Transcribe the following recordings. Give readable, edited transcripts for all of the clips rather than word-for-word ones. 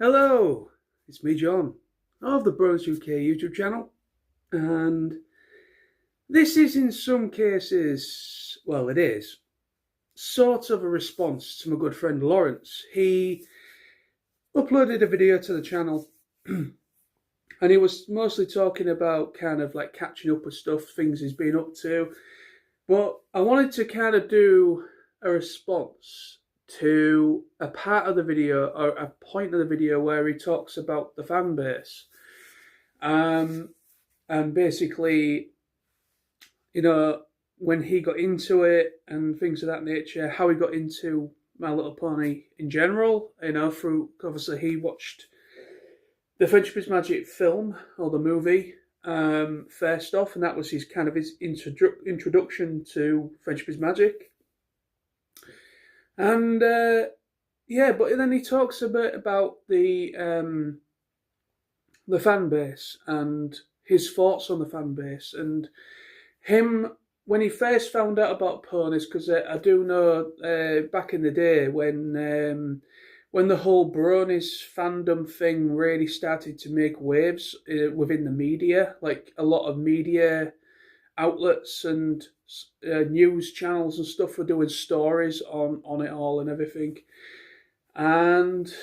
Hello, it's me, John, of the Bronies UK YouTube channel, and this is in some cases, well, it is, sort of a response to my good friend Lawrence. He uploaded a video to the channel, and he was mostly talking about kind of like catching up with stuff, things he's been up to, but I wanted to kind of do a response to a part of the video, or a point of the video where he talks about the fan base. And basically, when he got into it and things of that nature, how he got into My Little Pony in general, through, obviously, he watched the Friendship is Magic film, or the movie, first off, and that was his introduction to Friendship is Magic. And but then he talks a bit about the fan base and his thoughts on the fan base, and him when he first found out about ponies, because I do know back in the day when the whole Bronies fandom thing really started to make waves within the media, like a lot of media outlets and news channels and stuff were doing stories on it all and everything. And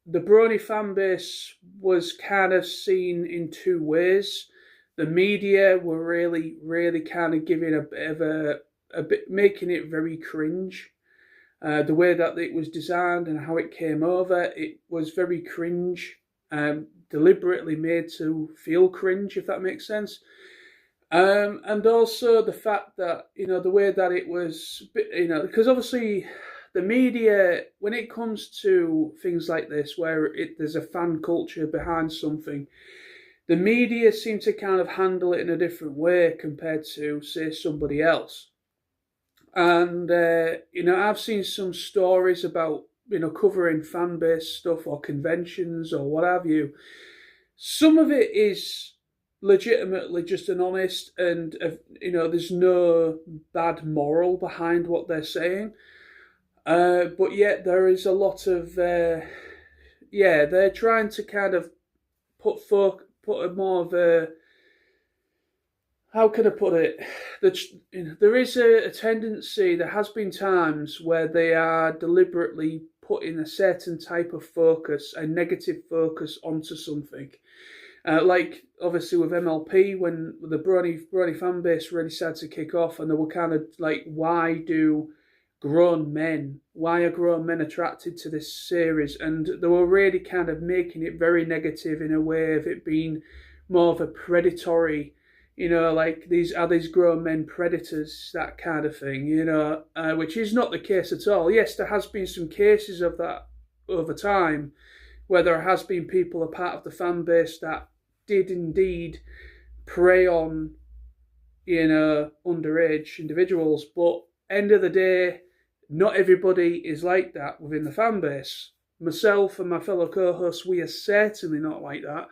the Brony Fanbase was kind of seen in two ways. The media were really, really kind of giving a bit, making it very cringe. The way that it was designed and how it came over, it was very cringe, deliberately made to feel cringe, if that makes sense. And also the fact that, the way that it was, because obviously the media, when it comes to things like this, where there's a fan culture behind something, the media seem to kind of handle it in a different way compared to, say, somebody else. And, I've seen some stories about, covering fan-based stuff or conventions or what have you. Some of it is legitimately just an honest and, there's no bad moral behind what they're saying. But yet there is a lot of, they're trying to kind of put a more of a, how can I put it? There is a tendency, there has been times where they are deliberately putting a certain type of focus, a negative focus onto something. Like, obviously, with MLP, when the Brony Fanbase really started to kick off, and they were kind of like, why are grown men attracted to this series? And they were really kind of making it very negative in a way of it being more of a predatory, like these grown men predators, that kind of thing, which is not the case at all. Yes, there has been some cases of that over time, where there has been people, a part of the fan base, that did indeed prey on, underage individuals. But end of the day, not everybody is like that within the fan base. Myself and my fellow co-hosts, we are certainly not like that.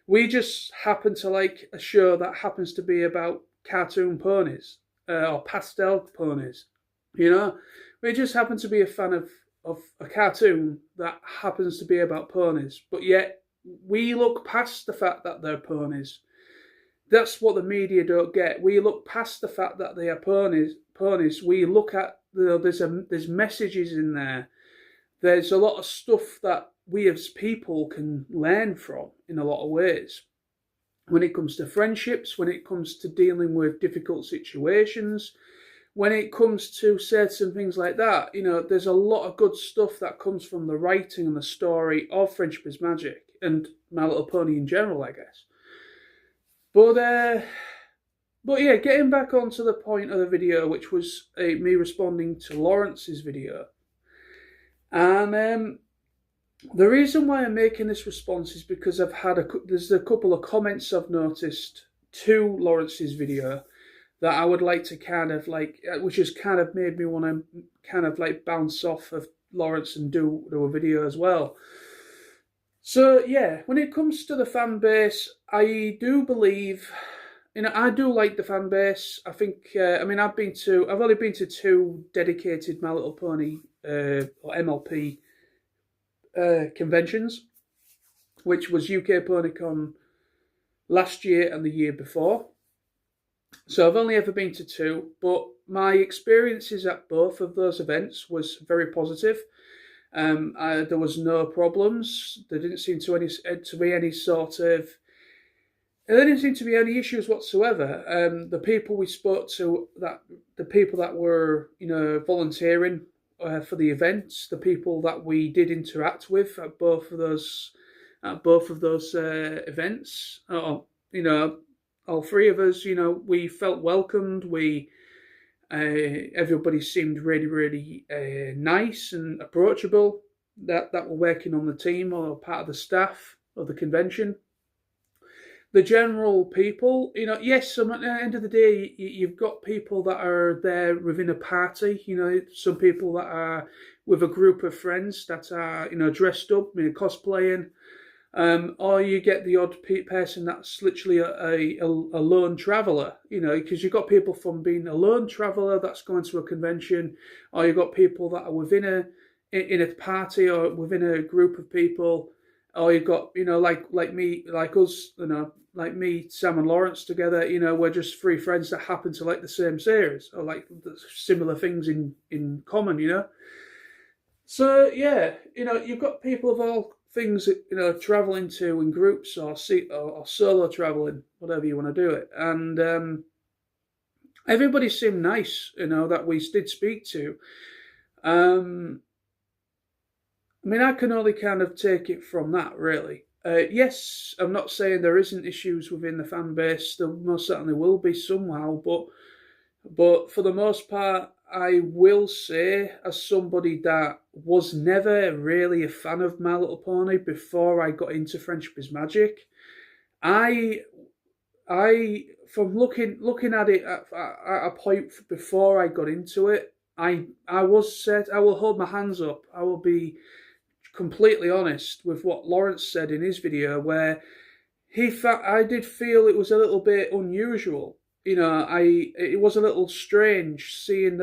We just happen to like a show that happens to be about cartoon ponies, or pastel ponies. We just happen to be a fan of a cartoon that happens to be about ponies, but yet we look past the fact that they're ponies. That's what the media don't get. We look past the fact that they are ponies. We look at, there's messages in there. There's a lot of stuff that we as people can learn from in a lot of ways. When it comes to friendships, when it comes to dealing with difficult situations, when it comes to certain things like that, there's a lot of good stuff that comes from the writing and the story of Friendship is Magic and My Little Pony in general, I guess. But yeah, getting back onto the point of the video, which was me responding to Lawrence's video. And the reason why I'm making this response is because there's a couple of comments I've noticed to Lawrence's video that I would like to kind of like, which has kind of made me want to kind of like bounce off of Lawrence and do a video as well. So yeah, when it comes to the fan base, I do believe, I do like the fan base. I think, I've only been to two dedicated My Little Pony or MLP conventions. which was UK PonyCon last year and the year before. So I've only ever been to two, but my experiences at both of those events was very positive. There was no problems. There didn't seem to be any sort of. There didn't seem to be any issues whatsoever. The people we spoke to, the people that were volunteering for the events, the people that we did interact with at both of those events, all three of us, we felt welcomed. Everybody seemed really, really nice and approachable that were working on the team or part of the staff of the convention. The general people, yes, at the end of the day, you've got people that are there within a party, some people that are with a group of friends that are, dressed up, cosplaying, or you get the odd person that's literally a lone traveller, because you've got people from being a lone traveller that's going to a convention, or you've got people that are within in a party or within a group of people, or you've got, like me, like us, like me, Sam and Lawrence together, we're just three friends that happen to like the same series or like similar things in common, So, yeah, you've got people of all things, traveling to in groups or solo traveling, whatever you want to do it. And everybody seemed nice, that we did speak to. I can only kind of take it from that, really. Yes, I'm not saying there isn't issues within the fan base. There most certainly will be somehow, but for the most part, I will say, as somebody that was never really a fan of My Little Pony before I got into Friendship is Magic, I from looking at it at a point before I got into it, I was said, I will hold my hands up. I will be completely honest with what Lawrence said in his video, where I did feel it was a little bit unusual. It was a little strange seeing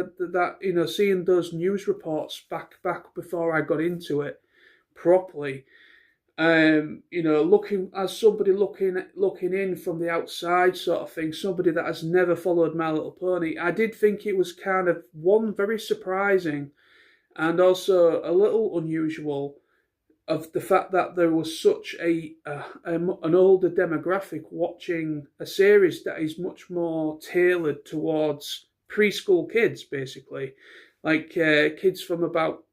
seeing those news reports back before I got into it properly. Looking as somebody looking in from the outside sort of thing, somebody that has never followed My Little Pony, I did think it was kind of very surprising, and also a little unusual, of the fact that there was such an older demographic watching a series that is much more tailored towards preschool kids, basically, like kids from about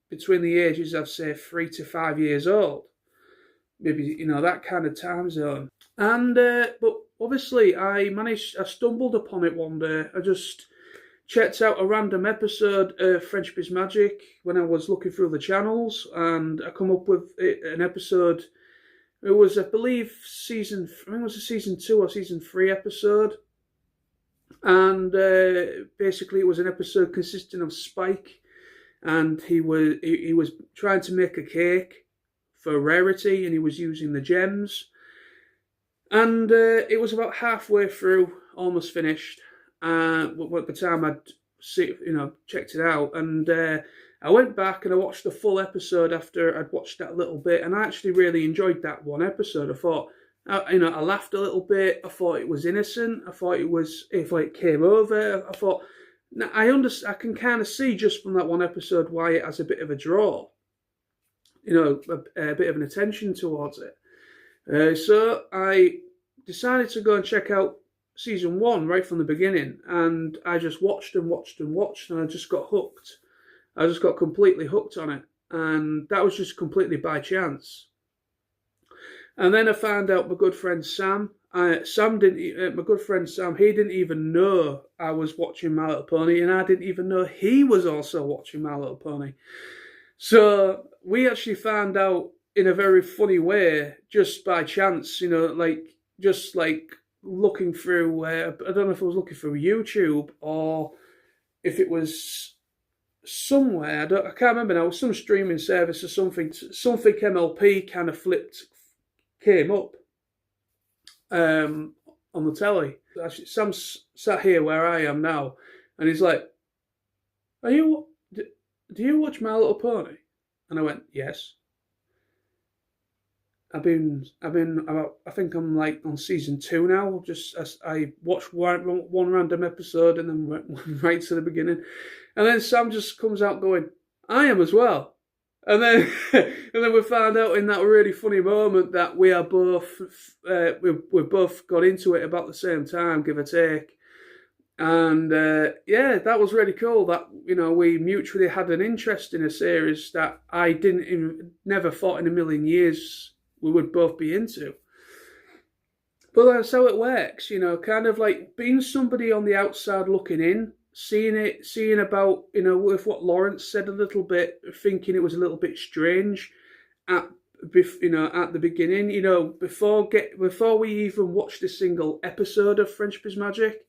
between the ages of, say, 3 to 5 years old, maybe that kind of time zone. And but obviously, I stumbled upon it one day. I just checked out a random episode of Friendship is Magic when I was looking through the channels, and I come up with an episode. It was, I believe, season 2 or season 3 episode, and basically it was an episode consisting of Spike, and he was trying to make a cake for Rarity, and he was using the gems, and it was about halfway through, almost finished. At the time I'd checked it out, and I went back and I watched the full episode after I'd watched that little bit, and I actually really enjoyed that one episode. I thought, I laughed a little bit. I thought it was innocent. I thought it came over. I thought, I can kind of see just from that one episode why it has a bit of a draw, a bit of an attention towards it. So I decided to go and check out season 1 right from the beginning, and I just watched and I just got hooked. I just got completely hooked on it, and that was just completely by chance. And then I found out my good friend Sam. My good friend Sam, he didn't even know I was watching My Little Pony, and I didn't even know he was also watching My Little Pony. So we actually found out in a very funny way, just by chance, just looking through, I don't know if I was looking through YouTube or if it was somewhere, I can't remember now, some streaming service or something MLP kind of came up on the telly. Actually, Sam's sat here where I am now, and he's like, do you watch My Little Pony? And I went, yes. I think I'm like on season 2 now. Just as I watched one random episode and then went right to the beginning, and then Sam just comes out going, "I am as well." And then, and then we found out in that really funny moment that we are both, we both got into it about the same time, give or take. And yeah, that was really cool. That we mutually had an interest in a series that I never thought in a million years we would both be into. But that's how it works, kind of like being somebody on the outside looking in, seeing about, with what Lawrence said a little bit, thinking it was a little bit strange at at the beginning, before we even watched a single episode of Friendship is Magic,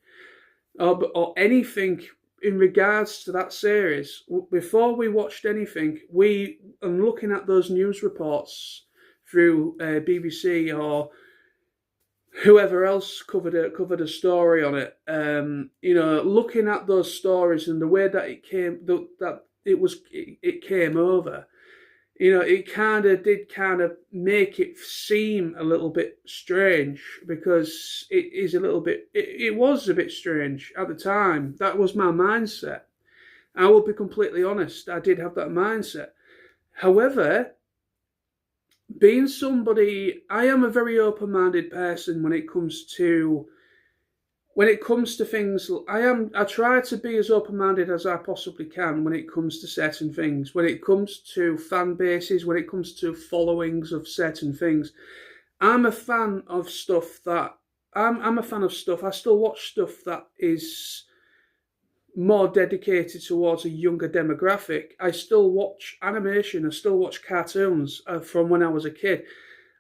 or anything in regards to that series. Before we watched anything, and looking at those news reports through BBC or whoever else covered a story on it, looking at those stories and the way that it came over, it kind of make it seem a little bit strange, because it was a bit strange at the time. That was my mindset. I will be completely honest, I did have that mindset. However, being somebody, I am a very open-minded person when it comes to things. I try to be as open-minded as I possibly can when it comes to certain things. When it comes to fan bases, when it comes to followings of certain things, I'm a fan of stuff that I'm a fan of stuff. I still watch stuff that is more dedicated towards a younger demographic. I still watch animation. I still watch cartoons from when I was a kid.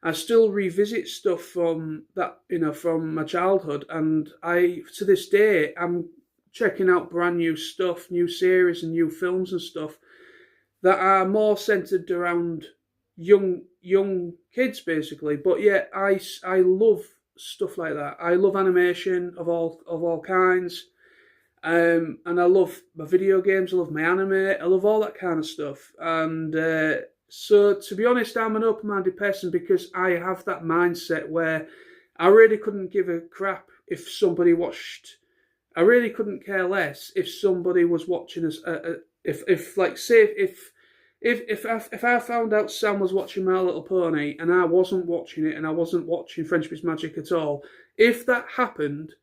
I still revisit stuff from my childhood, and to this day, I'm checking out brand new stuff, new series and new films and stuff that are more centered around young kids, basically. But yeah, I love stuff like that. I love animation of all kinds. And I love my video games, I love my anime, I love all that kind of stuff. And so, to be honest, I'm an open-minded person because I have that mindset where I really couldn't give a crap if somebody watched. I really couldn't care less if somebody was watching us. If I found out Sam was watching My Little Pony and I wasn't watching it, and I wasn't watching Friendship is Magic at all, if that happened,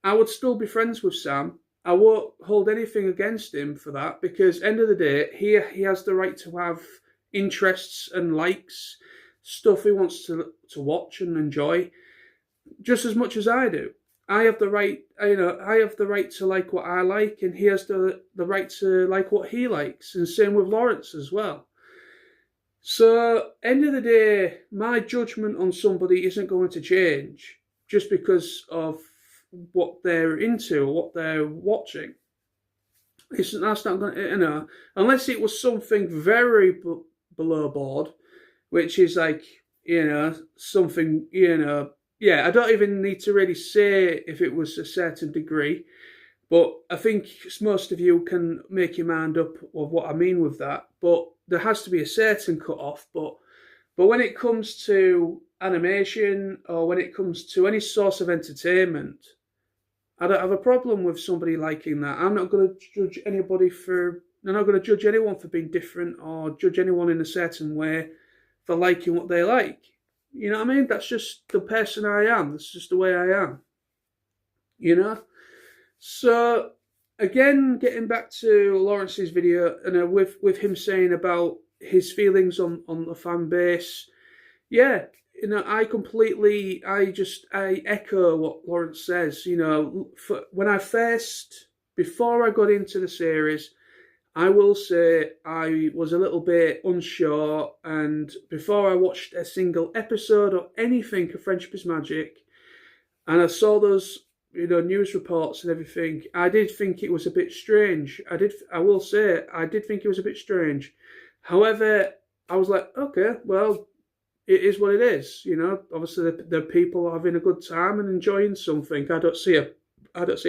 I would still be friends with Sam. I won't hold anything against him for that, because end of the day, he has the right to have interests and likes, stuff he wants to watch and enjoy, just as much as I do. I have the right, I have the right to like what I like, and he has the right to like what he likes, and same with Lawrence as well. So, end of the day, my judgment on somebody isn't going to change just because of what they're into or what they're watching. That's not going to, unless it was something very below board, which is like, something, yeah, I don't even need to really say if it was a certain degree, but I think most of you can make your mind up of what I mean with that. But there has to be a certain cut-off. But when it comes to animation, or when it comes to any source of entertainment, I don't have a problem with somebody liking that. I'm not going to judge anybody I'm not going to judge anyone for being different, or judge anyone in a certain way for liking what they like. You know what I mean? That's just the person I am. That's just the way I am. So, again, getting back to Lawrence's video, with him saying about his feelings on the fan base, yeah, I echo what Lawrence says. Before I got into the series, I will say I was a little bit unsure, and before I watched a single episode or anything of Friendship is Magic, and I saw those, news reports and everything, I did think it was a bit strange. I will say, I did think it was a bit strange. However, I was like, okay, well, it is what it is. Obviously the people are having a good time and enjoying something. I don't see a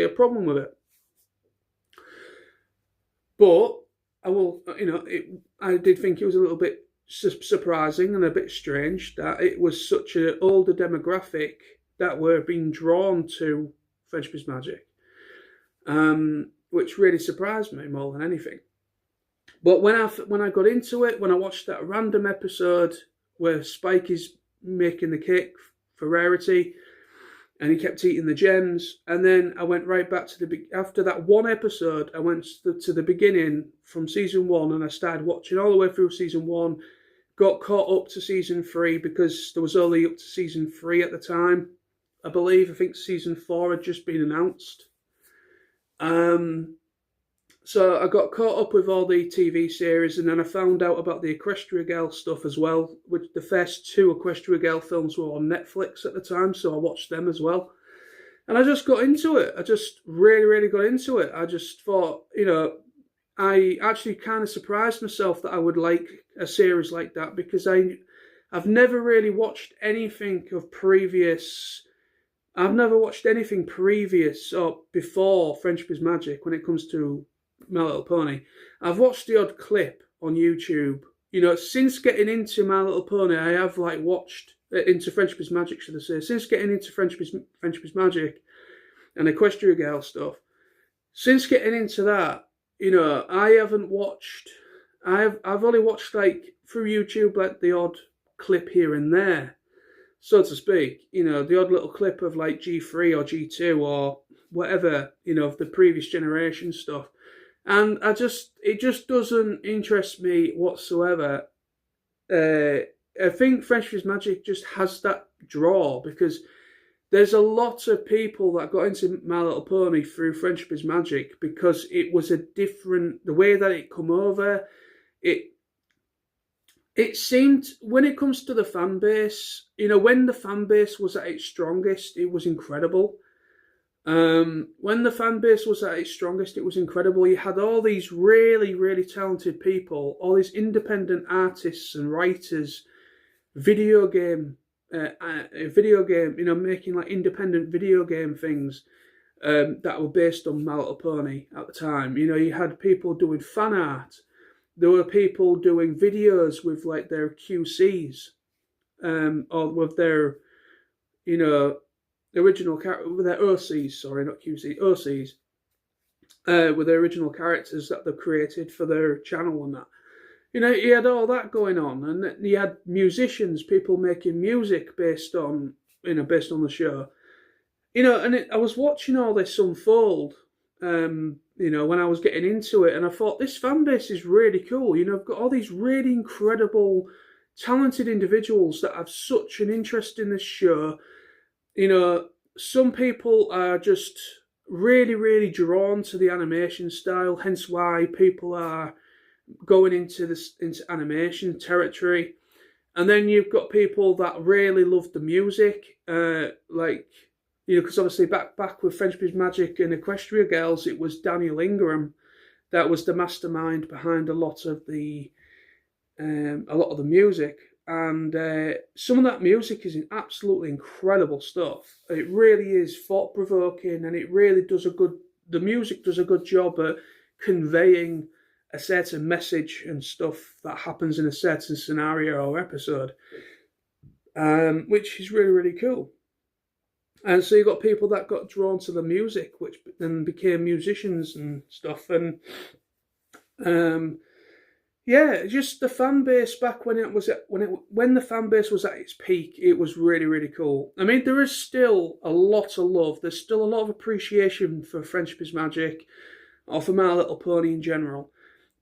problem with it. But I will, I did think it was a little bit surprising and a bit strange that it was such an older demographic that were being drawn to Friendship is Magic, which really surprised me more than anything. But when I got into it, when I watched that random episode where Spike is making the cake for Rarity, and he kept eating the gems, and then I went right back to after that one episode, I went to the beginning from season 1, and I started watching all the way through season 1, got caught up to season 3 because there was only up to season 3 at the time, I believe. I think season 4 had just been announced. So I got caught up with all the TV series, and then I found out about the Equestria Girl stuff as well, which the first 2 Equestria Girl films were on Netflix at the time, so I watched them as well. And I just got into it. I just really, really got into it. I just thought, I actually kind of surprised myself that I would like a series like that, because I've never really watched anything of previous... I've never watched anything previous or before Friendship is Magic when it comes to My Little Pony. I've watched the odd clip on YouTube. Since getting into My Little Pony, I have watched into Friendship is Magic, should I say. Since getting into Friendship is Magic and Equestria Girl stuff, since getting into that, I haven't watched. I've only watched through YouTube the odd clip here and there, so to speak. The odd little clip of G3 or G2 or whatever, of the previous generation stuff. And it just doesn't interest me whatsoever. I think Friendship is Magic just has that draw, because there's a lot of people that got into My Little Pony through Friendship is Magic because it was the way that it come over, it seemed, when it comes to the fan base, when the fan base was at its strongest, it was incredible. When the fan base was at its strongest, it was incredible. You had all these really, really talented people, all these independent artists and writers, video game, making independent video game things that were based on My Little Pony at the time. You had people doing fan art. There were people doing videos with their QCs, or with their, original character, with their OCs, sorry, not QC, OCs, with their original characters that they created for their channel and that. You had all that going on, and you had musicians, people making music based on the show. I was watching all this unfold, when I was getting into it, and I thought, this fan base is really cool. I've got all these really incredible, talented individuals that have such an interest in this show. Some people are just really, really drawn to the animation style, hence why people are going into animation territory. And then you've got people that really love the music, because obviously back with Friendship is Magic and Equestria Girls, it was Daniel Ingram that was the mastermind behind a lot of the music. And some of that music is absolutely incredible stuff. It really is thought-provoking, and it really does the music does a good job at conveying a certain message and stuff that happens in a certain scenario or episode, which is really, really cool. And so you've got people that got drawn to the music, which then became musicians and stuff. And just the fan base back when the fan base was at its peak, it was really, really cool. I mean, there is still a lot of love. There's still a lot of appreciation for Friendship is Magic, or for My Little Pony in general.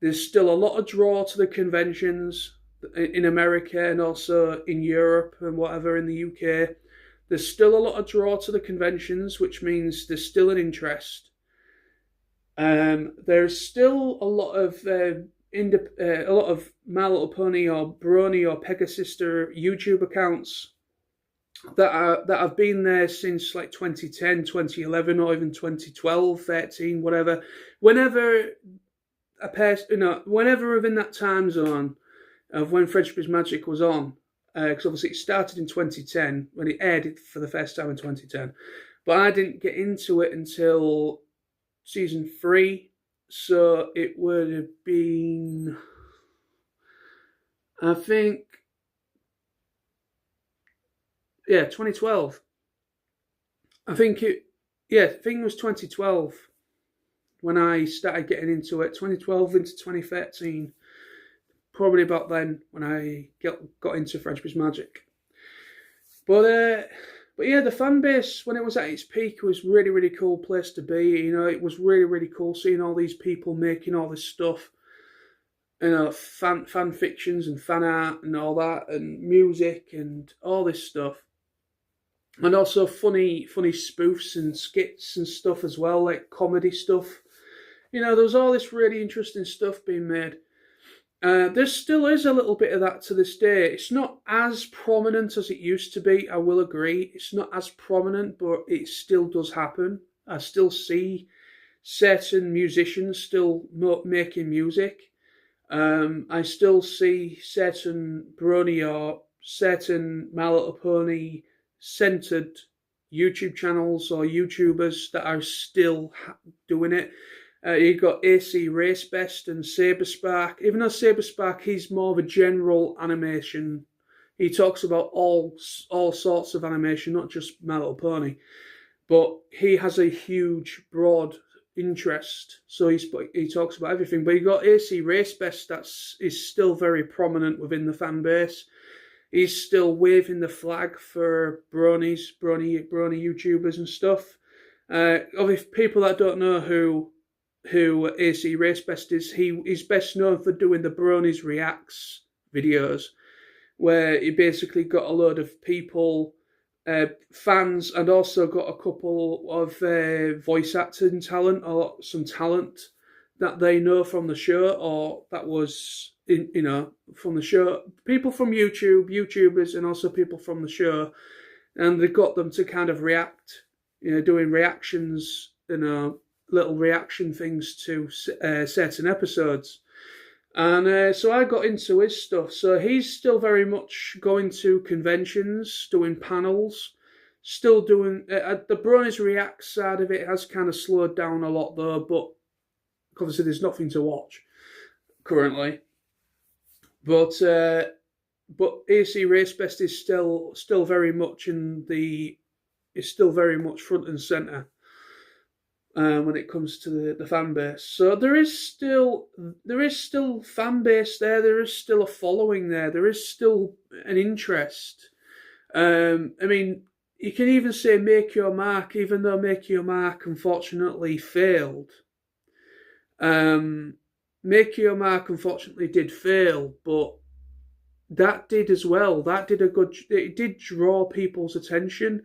There's still a lot of draw to the conventions in America and also in Europe and whatever in the UK. There's still a lot of draw to the conventions, which means there's still an interest. There's still a lot of My Little Pony or Brony or Pegasister YouTube accounts that have been there since 2010, 2011, or even 2012, 13, whatever. Whenever within that time zone of when Friendship is Magic was on, because obviously it started in 2010 when it aired it for the first time in 2010, but I didn't get into it until season 3, so it would have been, I think, yeah, 2012. I think it, yeah, I think it was 2012 when I started getting into it. 2012 into 2013, probably about then when I got into French Biz Magic. But yeah, the fan base when it was at its peak was really, really cool place to be. You know, it was really, really cool seeing all these people making all this stuff. You know, fan fictions and fan art and all that, and music and all this stuff, and also funny spoofs and skits and stuff as well, like comedy stuff. You know, there was all this really interesting stuff being made. There still is a little bit of that to this day. It's not as prominent as it used to be, I will agree. It's not as prominent, but it still does happen. I still see certain musicians still making music. I still see certain Brony or certain My Little Pony centered YouTube channels or YouTubers that are still doing it. You've got AC Race Best and Saberspark. Even though Saberspark, he's more of a general animation. He talks about all sorts of animation, not just My Little Pony. But he has a huge, broad interest. So he talks about everything. But you got AC Race Best is still very prominent within the fan base. He's still waving the flag for Brony YouTubers and stuff. If people that don't know who AC Race Best is, he's best known for doing the Bronies Reacts videos, where he basically got a load of people, fans, and also got a couple of voice acting talent or some talent that they know from the show, or that was from the show. People from YouTubers, and also people from the show, and they got them to kind of react, doing reactions, little reaction things to certain episodes. And so I got into his stuff. So he's still very much going to conventions, doing panels, still doing... the Bronies React side of it has kind of slowed down a lot though, but obviously there's nothing to watch currently. But AC Race Best is still very much still very much front and centre. When it comes to the fan base, so there is still fan base there. There is still a following there. There is still an interest. I mean, you can even say Make Your Mark, even though Make Your Mark unfortunately failed. Make Your Mark unfortunately did fail, but that did as well. It did draw people's attention.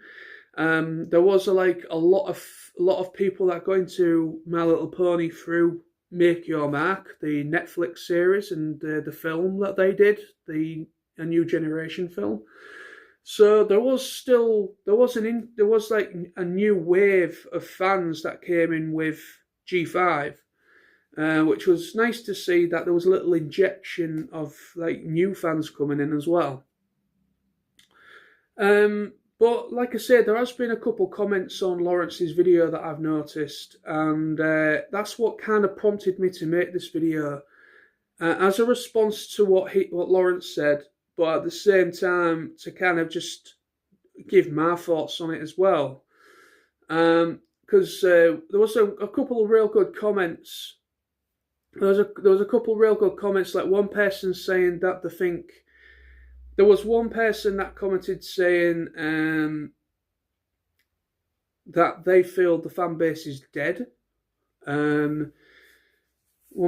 There was a lot of people that got into My Little Pony through Make Your Mark, the Netflix series, and the film that they did, a New Generation film. So there was a new wave of fans that came in with G5, which was nice to see that there was a little injection of new fans coming in as well. But like I said, there has been a couple comments on Lawrence's video that I've noticed, and that's what kind of prompted me to make this video, as a response to what Lawrence said, but at the same time to kind of just give my thoughts on it as well. Because there was a couple of real good comments. There was a couple of real good comments, like one person saying that they think... There was one person that commented saying that they feel the fan base is dead. One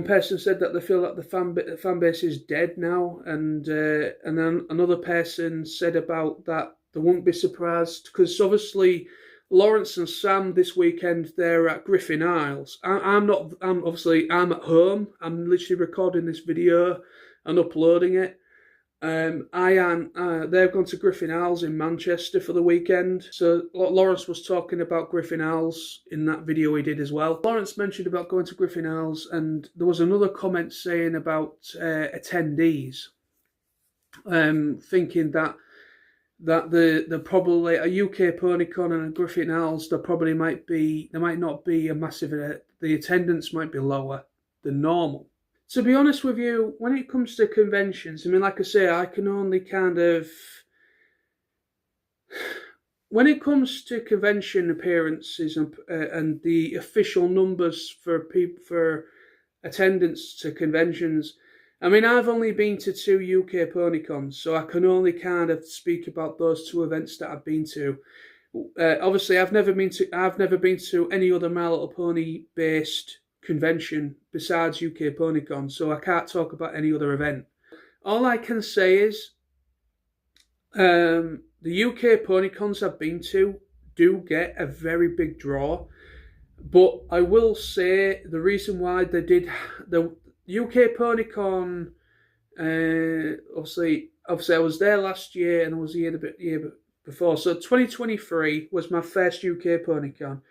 person said that they feel that the fan base is dead now, and then another person said about that they wouldn't be surprised, because obviously Lawrence and Sam this weekend, they're at Griffin Isles. I'm at home. I'm literally recording this video and uploading it. They've gone to Griffin Isles in Manchester for the weekend. So Lawrence was talking about Griffin Isles in that video he did as well. Lawrence mentioned about going to Griffin Isles, and there was another comment saying about attendees, thinking that the probably a UK PonyCon and a Griffin Isles, there might not be a massive. The attendance might be lower than normal. To be honest with you, when it comes to conventions, I mean, like I say, I can only kind of when it comes to convention appearances and the official numbers for people for attendance to conventions, I mean, I've only been to two UK PonyCons, so I can only kind of speak about those two events that I've been to. Obviously, I've never been to any other My Little Pony based convention besides UK PonyCon, so I can't talk about any other event. All I can say is the UK PonyCons I've been to do get a very big draw, but I will say the reason why they did the UK PonyCon, obviously I was there last year and I was the year before. So 2023 was my first UK PonyCon.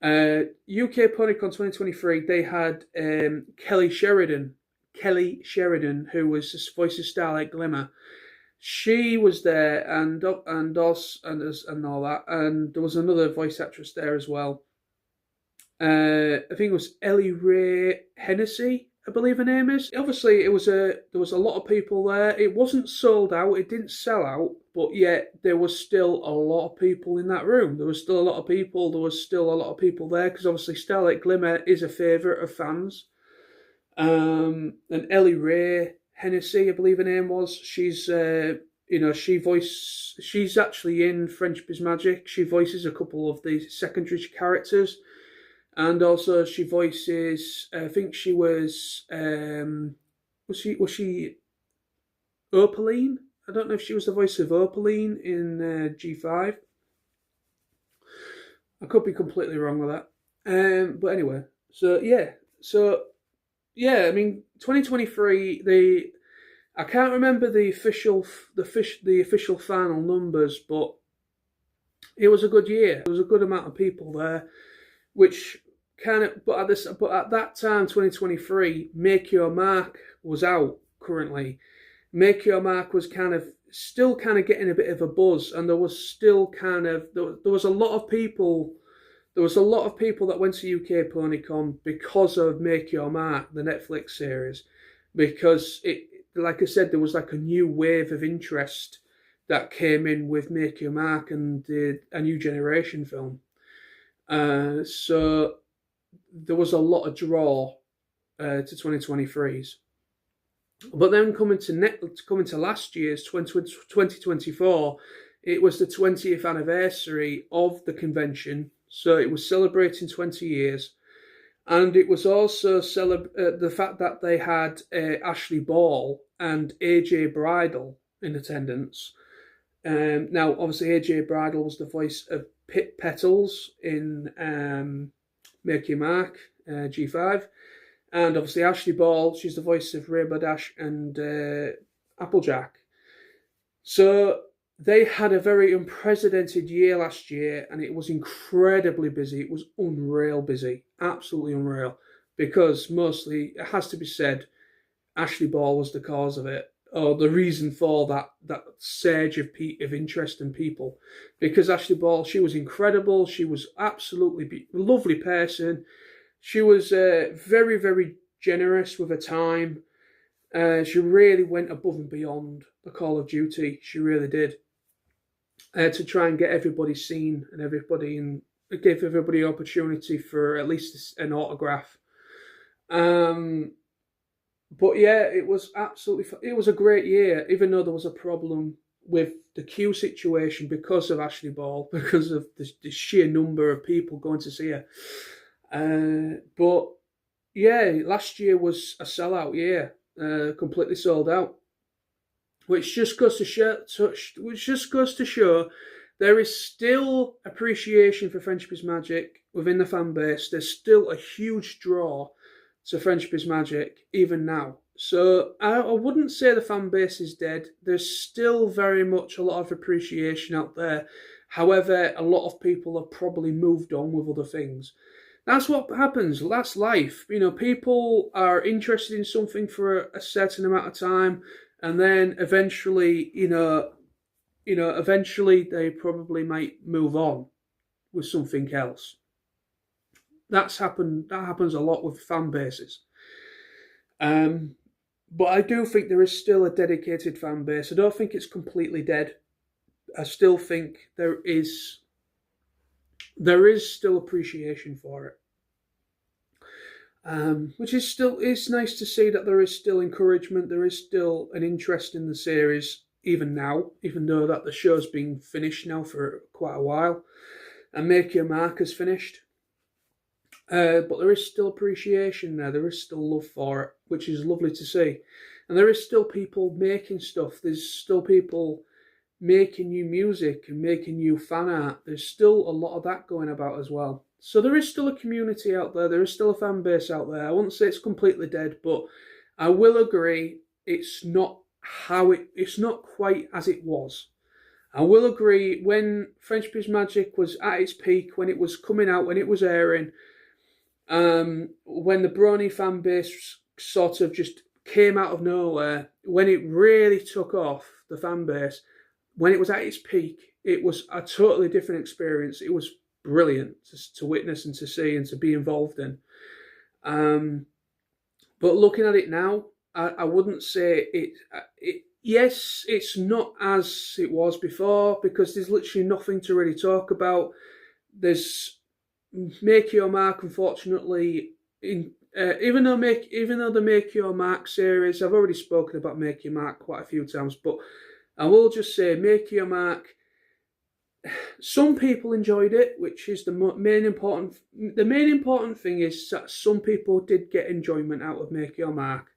UK PonyCon 2023, they had Kelly Sheridan, who was the voice of Starlight Glimmer. She was there, and all that, and there was another voice actress there as well. I think it was Ellie Ray Hennessy, I believe her name is. Obviously, there was a lot of people there. It wasn't sold out, it didn't sell out, but yet there was still a lot of people in that room. There was still a lot of people. There was still a lot of people there because obviously Starlight Glimmer is a favourite of fans. And Ellie Ray Hennessy, I believe her name was. She's she's actually in Friendship is Magic. She voices a couple of the secondary characters. And also she voices, I think she was she Opaline? I don't know if she was the voice of Opaline in G5. I could be completely wrong with that. But anyway, so yeah, I mean 2023 I can't remember the official final numbers, but it was a good year. There was a good amount of people there, which kind of. But at that time, 2023, Make Your Mark was out currently. Make Your Mark was still getting a bit of a buzz, and there was a lot of people. There was a lot of people that went to UK PonyCon because of Make Your Mark, the Netflix series, because like I said, there was like a new wave of interest that came in with Make Your Mark and a New Generation film. So there was a lot of draw to 2023's. But then coming to last year's 2024, it was the 20th anniversary of the convention. So it was celebrating 20 years. And it was also the fact that they had Ashley Ball and AJ Bridle in attendance. Now, obviously, AJ Bridle was the voice of Pit Petals in Make Your Mark, G5. And obviously, Ashley Ball, she's the voice of Rainbow Dash and Applejack. So they had a very unprecedented year last year, and it was incredibly busy. It was unreal busy, absolutely unreal, because mostly, it has to be said, Ashley Ball was the cause of it, or the reason for that surge of interest in people. Because Ashley Ball, she was incredible. She was absolutely a lovely person. She was very, very generous with her time. She really went above and beyond the Call of Duty. She really did. To try and get everybody seen and give everybody an opportunity for at least an autograph. But yeah, it was it was a great year, even though there was a problem with the queue situation because of Ashley Ball, because of the sheer number of people going to see her. But yeah, last year was a sellout year, completely sold out. Which just goes to show there is still appreciation for Friendship is Magic within the fan base. There's still a huge draw to Friendship is Magic even now. So I wouldn't say the fan base is dead. There's still very much a lot of appreciation out there. However, a lot of people have probably moved on with other things. That's what happens. That's life. People are interested in something for a certain amount of time. And then eventually, eventually they probably might move on with something else. That happens a lot with fan bases. But I do think there is still a dedicated fan base. I don't think it's completely dead. I still think there is still appreciation for it. Which is still, it's nice to see that there is still encouragement, there is still an interest in the series, even now, even though that the show's been finished now for quite a while, and Make Your Mark has finished. But there is still appreciation there, there is still love for it, which is lovely to see. And there is still people making stuff, there's still people making new music and making new fan art. There's still a lot of that going about as well. So there is still a community out there. There is still a fan base out there. I wouldn't say it's completely dead, but I will agree it's not it's not quite as it was. I will agree when Friendship is Magic was at its peak, when it was coming out, when it was airing, when the Brony Fanbase sort of just came out of nowhere, when it really took off, the fan base, when it was at its peak, it was a totally different experience. It was brilliant to witness and to see and to be involved in. But looking at it now, I wouldn't say it. Yes, it's not as it was before, because there's literally nothing to really talk about. There's Make Your Mark, unfortunately, even though the Make Your Mark series, I've already spoken about Make Your Mark quite a few times, but I will just say Make Your Mark, some people enjoyed it, which is the main important thing is that some people did get enjoyment out of Make Your Mark.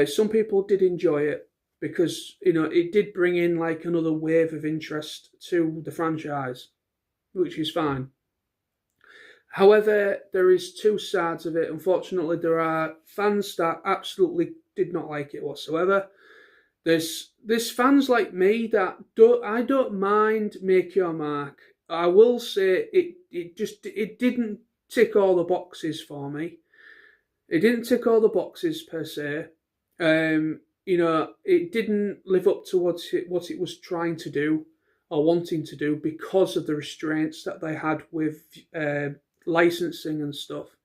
Some people did enjoy it because, you know, it did bring in like another wave of interest to the franchise, which is fine. However, there is two sides of it. Unfortunately, there are fans that absolutely did not like it whatsoever. There's fans like me that I don't mind Make Your Mark. I will say it didn't tick all the boxes for me. It didn't tick all the boxes per se. You know, it didn't live up to what it was trying to do or wanting to do because of the restraints that they had with licensing and stuff,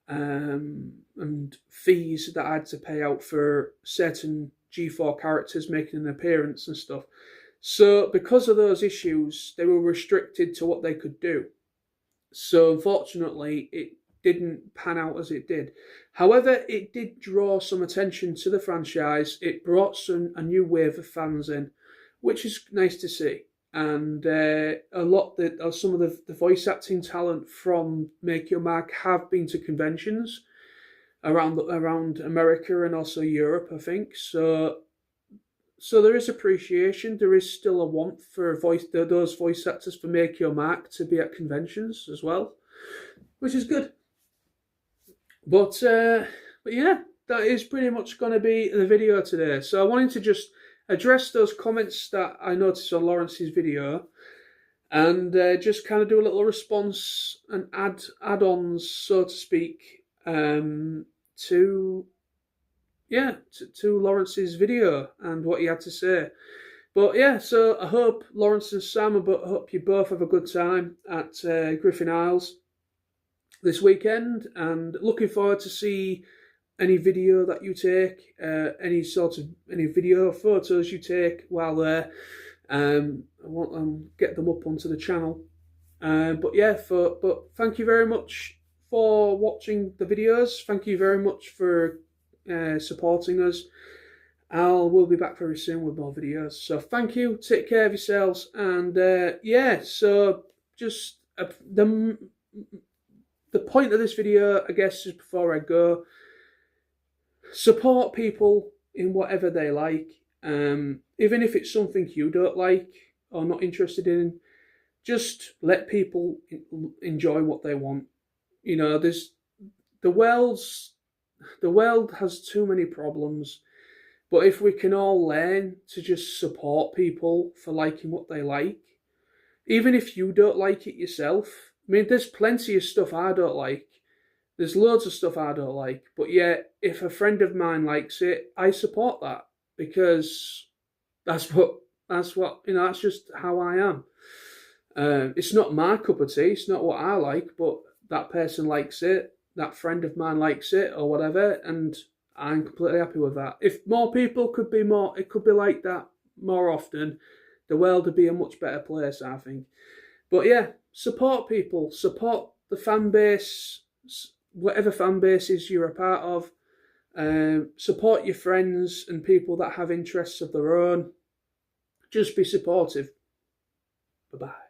and fees that I had to pay out for certain G4 characters making an appearance and stuff. So because of those issues, they were restricted to what they could do. So unfortunately, it didn't pan out as it did. However, it did draw some attention to the franchise. It brought a new wave of fans in, which is nice to see. And some of the voice acting talent from Make Your Mark have been to conventions around America and also Europe, I think. So there is appreciation. There is still a want for those voice actors for Make Your Mark to be at conventions as well, which is good. But yeah, that is pretty much going to be the video today. So I wanted to just address those comments that I noticed on Lawrence's video, and just kind of do a little response and add-ons, so to speak, to Lawrence's video and what he had to say. But yeah, so I hope Lawrence and Sam, I hope you both have a good time at Griffin Isles this weekend, and looking forward to see any video that you take, any video photos you take while there. I want get them up onto the channel. But thank you very much for watching the videos. Thank you very much for supporting us. We'll be back very soon with more videos. So thank you. Take care of yourselves. And so just the point of this video, I guess, is before I go, support people in whatever they like, even if it's something you don't like or not interested in. Just let people enjoy what they want. You know, the world has too many problems, but if we can all learn to just support people for liking what they like, even if you don't like it yourself. I mean, there's plenty of stuff I don't like. There's loads of stuff I don't like, but yet if a friend of mine likes it, I support that, because that's just how I am. It's not my cup of tea, it's not what I like, but that person likes it, that friend of mine likes it, or whatever, and I'm completely happy with that. If more people could be more, it could be like that more often, the world would be a much better place, I think. But yeah, support people, support the fan base, whatever fan bases you're a part of. Support your friends and people that have interests of their own. Just be supportive. Bye bye.